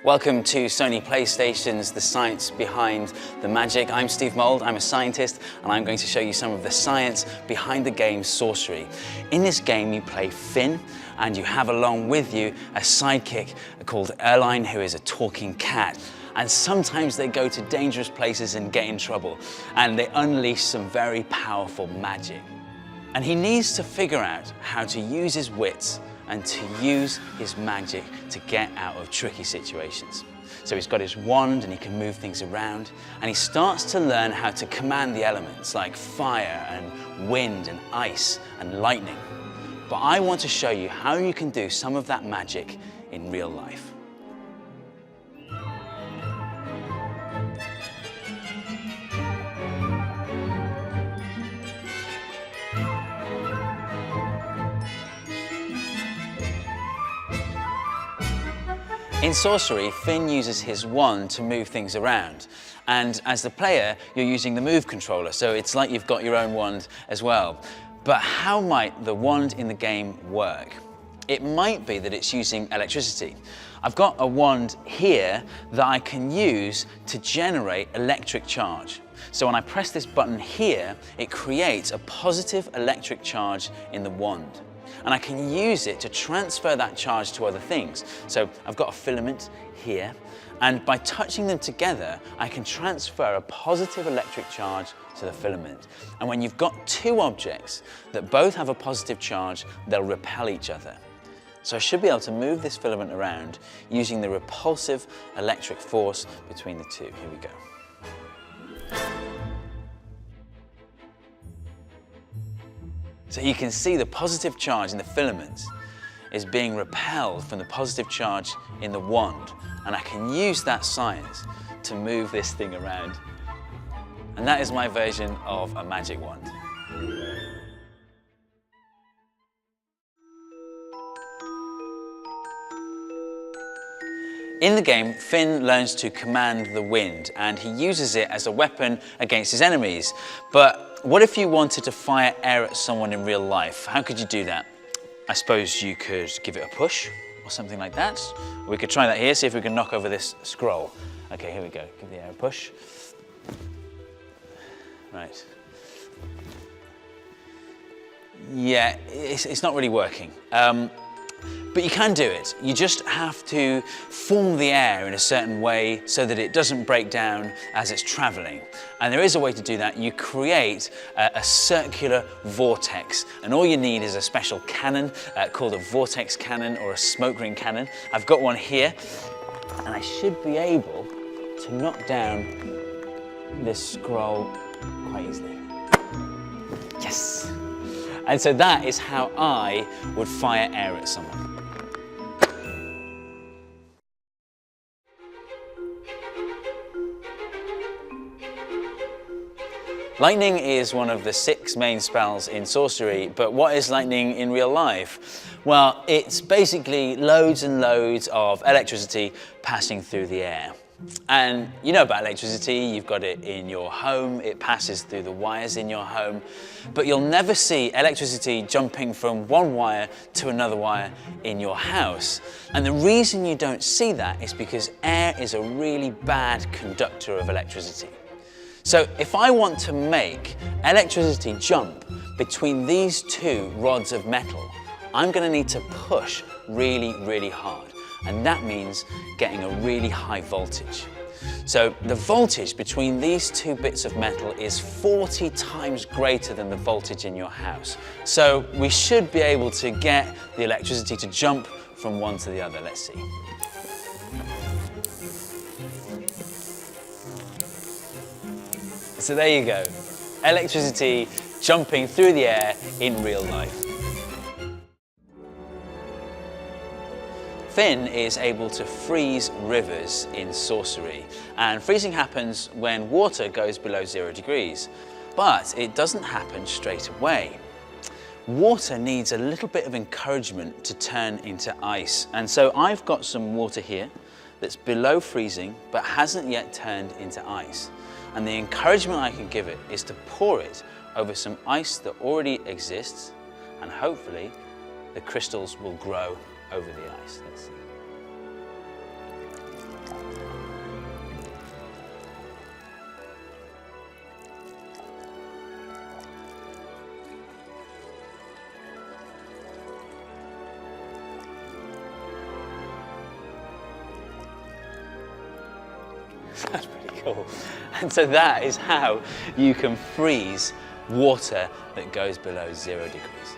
Welcome to Sony PlayStation's The Science Behind the Magic. I'm Steve Mould, I'm a scientist, and I'm going to show you some of the science behind the game Sorcery. In this game you play Finn, and you have along with you a sidekick called Erline, who is a talking cat. And sometimes they go to dangerous places and get in trouble, and they unleash some very powerful magic. And he needs to figure out how to use his wits and to use his magic to get out of tricky situations. So he's got his wand and he can move things around, and he starts to learn how to command the elements like fire and wind and ice and lightning. But I want to show you how you can do some of that magic in real life. In Sorcery, Finn uses his wand to move things around, and as the player, you're using the move controller, so it's like you've got your own wand as well. But how might the wand in the game work? It might be that it's using electricity. I've got a wand here that I can use to generate electric charge. So when I press this button here, it creates a positive electric charge in the wand. And I can use it to transfer that charge to other things. So I've got a filament here, and by touching them together, I can transfer a positive electric charge to the filament. And when you've got two objects that both have a positive charge, they'll repel each other. So I should be able to move this filament around using the repulsive electric force between the two. Here we go. So you can see the positive charge in the filament is being repelled from the positive charge in the wand. And I can use that science to move this thing around. And that is my version of a magic wand. In the game, Finn learns to command the wind, and he uses it as a weapon against his enemies. But what if you wanted to fire air at someone in real life? How could you do that? I suppose you could give it a push or something like that. We could try that here, see if we can knock over this scroll. Okay, here we go. Give the air a push. Right. Yeah, it's not really working. But you can do it. You just have to form the air in a certain way so that it doesn't break down as it's traveling. And there is a way to do that. You create a circular vortex, and all you need is a special cannon called a vortex cannon or a smoke ring cannon. I've got one here, and I should be able to knock down this scroll quite easily. Yes! And so that is how I would fire air at someone. Lightning is one of the 6 main spells in Sorcery, but what is lightning in real life? Well, it's basically loads and loads of electricity passing through the air. And you know about electricity, you've got it in your home, it passes through the wires in your home, but you'll never see electricity jumping from one wire to another wire in your house. And the reason you don't see that is because air is a really bad conductor of electricity. So if I want to make electricity jump between these 2 rods of metal, I'm going to need to push really, really hard. And that means getting a really high voltage. So the voltage between these 2 bits of metal is 40 times greater than the voltage in your house. So we should be able to get the electricity to jump from one to the other. Let's see. So there you go, electricity jumping through the air in real life. Finn is able to freeze rivers in Sorcery, and freezing happens when water goes below 0 degrees. But it doesn't happen straight away. Water needs a little bit of encouragement to turn into ice, and so I've got some water here that's below freezing but hasn't yet turned into ice. And the encouragement I can give it is to pour it over some ice that already exists, and hopefully the crystals will grow over the ice. Let's see. That's pretty cool. And so that is how you can freeze water that goes below 0 degrees.